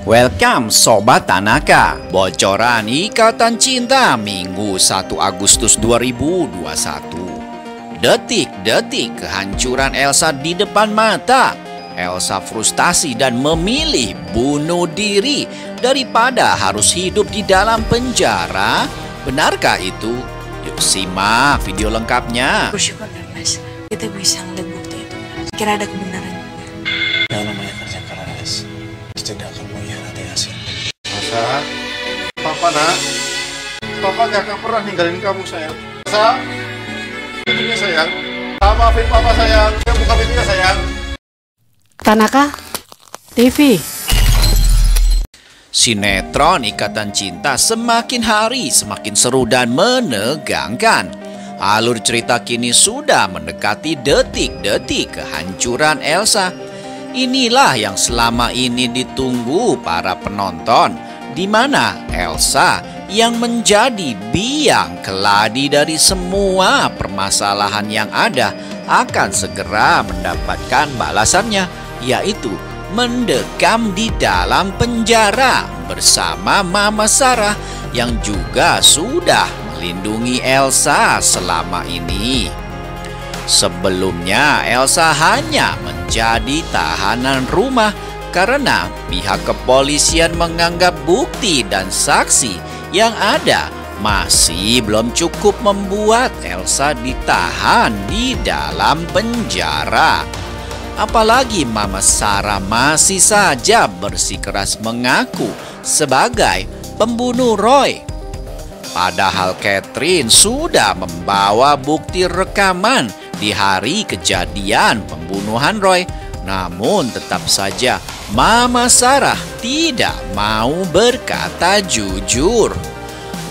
Welcome Sobat Tanaka. Bocoran Ikatan Cinta Minggu 1 Agustus 2021. Detik-detik kehancuran Elsa di depan mata. Elsa frustasi dan memilih bunuh diri daripada harus hidup di dalam penjara. Benarkah itu? Yuk simak video lengkapnya. Bersyukur Mas, kita bisa ngeliat bukti itu. Kira ada kebenaran. Yang namanya kerja keras tidak akan mengkhianati hasil. Elsa, Papa nak, Papa gak akan pernah ninggalin kamu sayang. Elsa, pintunya sayang. Maafin Papa sayang, buka pintunya sayang. Tanaka TV. Sinetron Ikatan Cinta semakin hari semakin seru dan menegangkan. Alur cerita kini sudah mendekati detik-detik kehancuran Elsa. Inilah yang selama ini ditunggu para penonton, di mana Elsa yang menjadi biang keladi dari semua permasalahan yang ada akan segera mendapatkan balasannya, yaitu mendekam di dalam penjara bersama Mama Sarah yang juga sudah melindungi Elsa selama ini. Sebelumnya Elsa hanya menjadi tahanan rumah karena pihak kepolisian menganggap bukti dan saksi yang ada masih belum cukup membuat Elsa ditahan di dalam penjara. Apalagi Mama Sarah masih saja bersikeras mengaku sebagai pembunuh Roy. Padahal Catherine sudah membawa bukti rekaman di hari kejadian pembunuhan Roy. Namun tetap saja Mama Sarah tidak mau berkata jujur.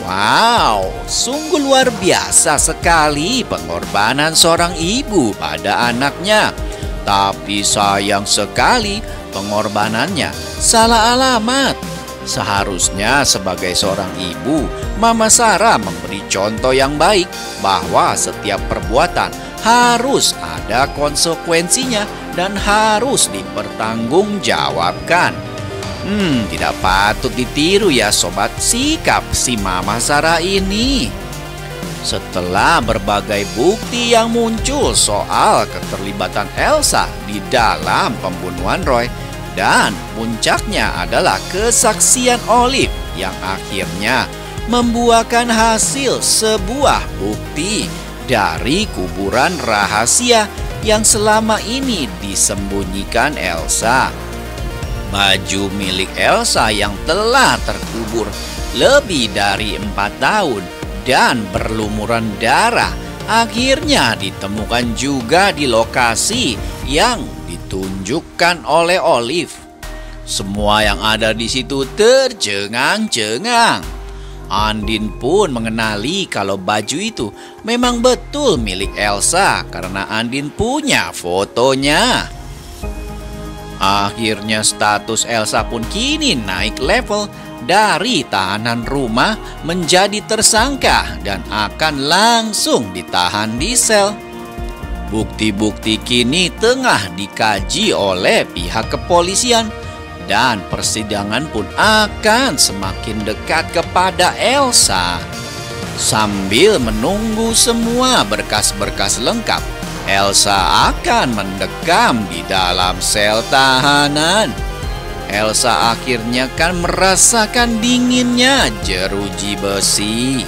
Wow, sungguh luar biasa sekali pengorbanan seorang ibu pada anaknya. Tapi sayang sekali pengorbanannya salah alamat. Seharusnya sebagai seorang ibu, Mama Sarah memberi contoh yang baik bahwa setiap perbuatan harus ada konsekuensinya dan harus dipertanggungjawabkan. Tidak patut ditiru ya sobat sikap si Mama Sarah ini. Setelah berbagai bukti yang muncul soal keterlibatan Elsa di dalam pembunuhan Roy, dan puncaknya adalah kesaksian Olive yang akhirnya membuahkan hasil sebuah bukti dari kuburan rahasia yang selama ini disembunyikan Elsa. Baju milik Elsa yang telah terkubur lebih dari 4 tahun dan berlumuran darah akhirnya ditemukan juga di lokasi yang ditunjukkan oleh Olive. Semua yang ada di situ tercengang-cengang. Andin pun mengenali kalau baju itu memang betul milik Elsa karena Andin punya fotonya. Akhirnya status Elsa pun kini naik level dari tahanan rumah menjadi tersangka dan akan langsung ditahan di sel. Bukti-bukti kini tengah dikaji oleh pihak kepolisian dan persidangan pun akan semakin dekat kepada Elsa. Sambil menunggu semua berkas-berkas lengkap, Elsa akan mendekam di dalam sel tahanan. Elsa akhirnya kan merasakan dinginnya jeruji besi.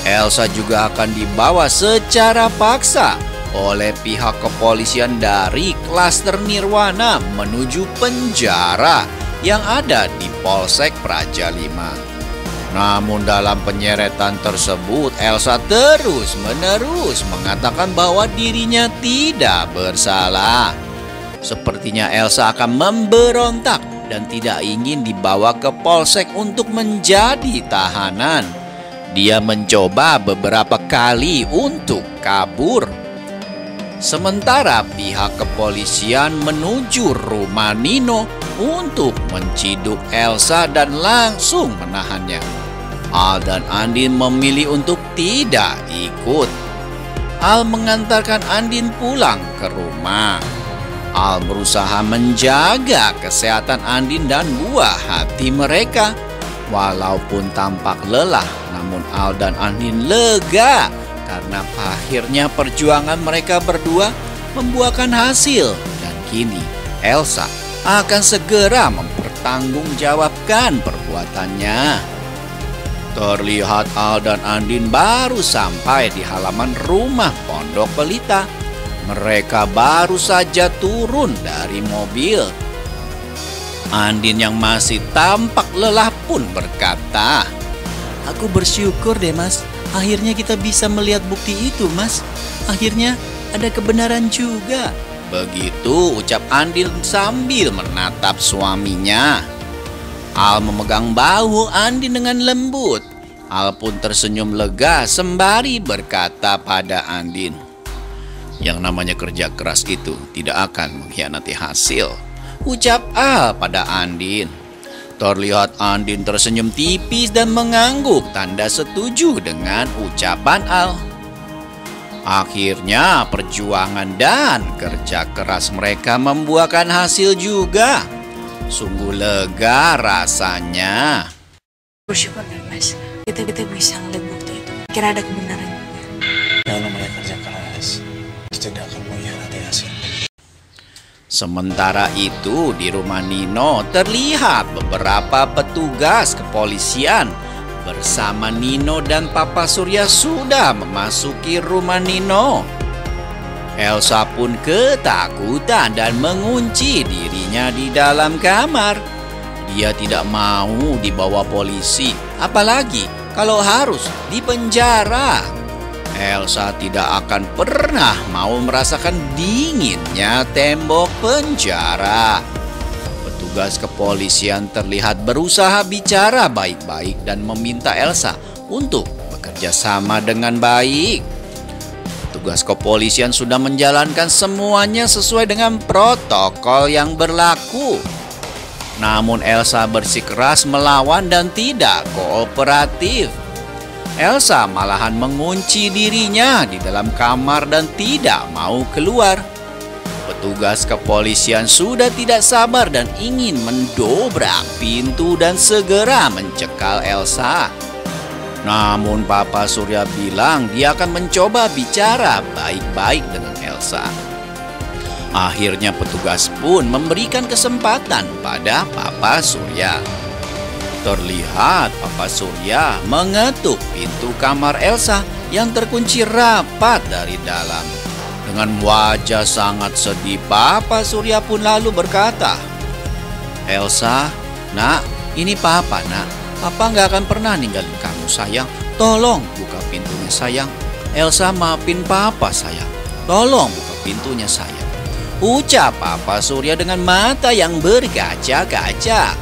Elsa juga akan dibawa secara paksa oleh pihak kepolisian dari klaster Nirwana menuju penjara yang ada di Polsek Praja 5. Namun dalam penyeretan tersebut Elsa terus-menerus mengatakan bahwa dirinya tidak bersalah. Sepertinya Elsa akan memberontak dan tidak ingin dibawa ke Polsek untuk menjadi tahanan. Dia mencoba beberapa kali untuk kabur. Sementara pihak kepolisian menuju rumah Nino untuk menciduk Elsa dan langsung menahannya. Al dan Andin memilih untuk tidak ikut. Al mengantarkan Andin pulang ke rumah. Al berusaha menjaga kesehatan Andin dan buah hati mereka. Walaupun tampak lelah, namun Al dan Andin lega karena akhirnya perjuangan mereka berdua membuahkan hasil. Dan kini Elsa akan segera mempertanggungjawabkan perbuatannya. Terlihat Al dan Andin baru sampai di halaman rumah Pondok Pelita. Mereka baru saja turun dari mobil. Andin yang masih tampak lelah pun berkata, "Aku bersyukur deh mas, akhirnya kita bisa melihat bukti itu mas. Akhirnya ada kebenaran juga." Begitu ucap Andin sambil menatap suaminya. Al memegang bahu Andin dengan lembut. Al pun tersenyum lega sembari berkata pada Andin, "Yang namanya kerja keras itu tidak akan mengkhianati hasil," ucap Al pada Andin. Terlihat Andin tersenyum tipis dan mengangguk tanda setuju dengan ucapan Al. Akhirnya perjuangan dan kerja keras mereka membuahkan hasil juga. Sungguh lega rasanya. Bersyukur deh mas, kita bisa ngeliat bukti itu. Kira ada kebenaran juga. Yang namanya kerja keras tidak akan mengkhianati hasil. Sementara itu di rumah Nino terlihat beberapa petugas kepolisian bersama Nino dan Papa Surya sudah memasuki rumah Nino. Elsa pun ketakutan dan mengunci dirinya di dalam kamar. Dia tidak mau dibawa polisi, apalagi kalau harus dipenjara. Elsa tidak akan pernah mau merasakan dinginnya tembok penjara. Petugas kepolisian terlihat berusaha bicara baik-baik dan meminta Elsa untuk bekerja sama dengan baik. Petugas kepolisian sudah menjalankan semuanya sesuai dengan protokol yang berlaku. Namun Elsa bersikeras melawan dan tidak kooperatif. Elsa malahan mengunci dirinya di dalam kamar dan tidak mau keluar. Petugas kepolisian sudah tidak sabar dan ingin mendobrak pintu dan segera mencekal Elsa. Namun Papa Surya bilang dia akan mencoba bicara baik-baik dengan Elsa. Akhirnya petugas pun memberikan kesempatan pada Papa Surya. Terlihat Papa Surya mengetuk pintu kamar Elsa yang terkunci rapat dari dalam. Dengan wajah sangat sedih, Papa Surya pun lalu berkata, "Elsa, nak, ini Papa, nak. Papa nggak akan pernah ninggalin kamu, sayang. Tolong buka pintunya, sayang. Elsa, maafin Papa, sayang. Tolong buka pintunya, sayang," ucap Papa Surya dengan mata yang berkaca-kaca.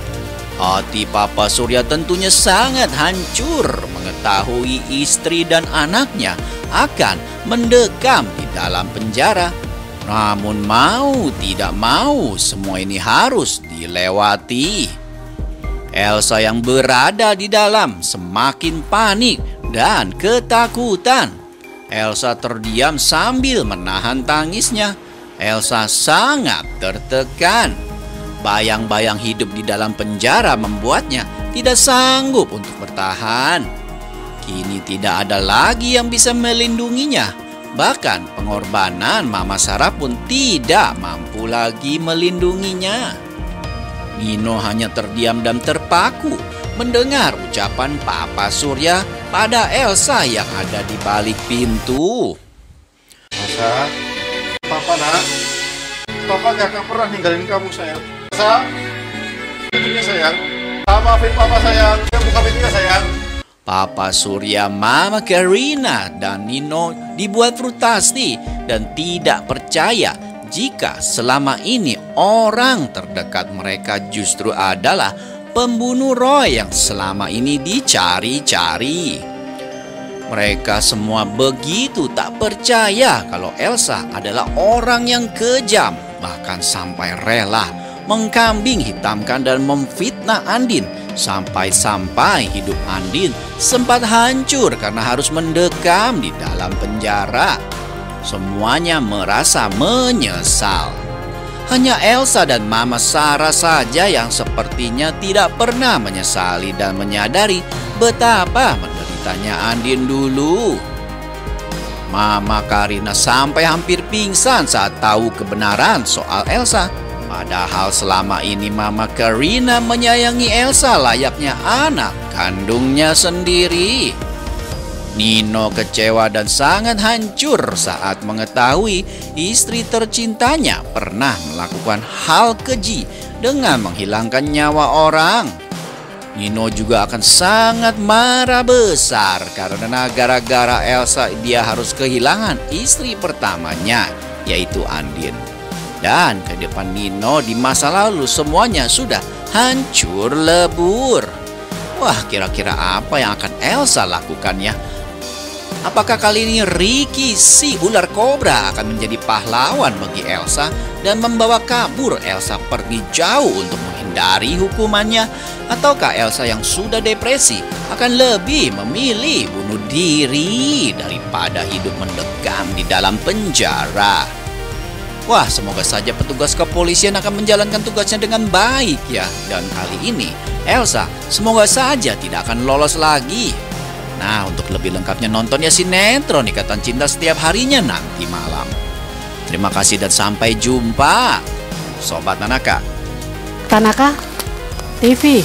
Hati Papa Surya tentunya sangat hancur mengetahui istri dan anaknya akan mendekam di dalam penjara. Namun mau tidak mau semua ini harus dilewati. Elsa yang berada di dalam semakin panik dan ketakutan. Elsa terdiam sambil menahan tangisnya. Elsa sangat tertekan. Bayang-bayang hidup di dalam penjara membuatnya tidak sanggup untuk bertahan. Kini tidak ada lagi yang bisa melindunginya. Bahkan pengorbanan Mama Sarah pun tidak mampu lagi melindunginya. Nino hanya terdiam dan terpaku mendengar ucapan Papa Surya pada Elsa yang ada di balik pintu. Elsa, Papa nak, Papa gak akan pernah ninggalin kamu sayang. Elsa, pintunya sayang. Maafin Papa sayang, buka pintunya sayang. Papa Surya, Mama Karina, dan Nino dibuat frustasi dan tidak percaya jika selama ini orang terdekat mereka justru adalah pembunuh Roy yang selama ini dicari-cari. Mereka semua begitu tak percaya kalau Elsa adalah orang yang kejam, bahkan sampai rela mengkambing hitamkan dan memfitnah Andin. Sampai-sampai hidup Andin sempat hancur karena harus mendekam di dalam penjara. Semuanya merasa menyesal. Hanya Elsa dan Mama Sarah saja yang sepertinya tidak pernah menyesali dan menyadari betapa menderitanya Andin dulu. Mama Karina sampai hampir pingsan saat tahu kebenaran soal Elsa. Padahal selama ini Mama Karina menyayangi Elsa layaknya anak kandungnya sendiri. Nino kecewa dan sangat hancur saat mengetahui istri tercintanya pernah melakukan hal keji dengan menghilangkan nyawa orang. Nino juga akan sangat marah besar karena gara-gara Elsa dia harus kehilangan istri pertamanya, yaitu Andin. Dan ke depan Nino di masa lalu semuanya sudah hancur lebur. Wah, kira-kira apa yang akan Elsa lakukan ya? Apakah kali ini Ricky si ular kobra akan menjadi pahlawan bagi Elsa dan membawa kabur Elsa pergi jauh untuk menghindari hukumannya? Ataukah Elsa yang sudah depresi akan lebih memilih bunuh diri daripada hidup mendekam di dalam penjara? Wah, semoga saja petugas kepolisian akan menjalankan tugasnya dengan baik ya. Dan kali ini Elsa semoga saja tidak akan lolos lagi. Nah, untuk lebih lengkapnya nonton ya sinetron Ikatan Cinta setiap harinya nanti malam. Terima kasih dan sampai jumpa, Sobat Tanaka. Tanaka TV.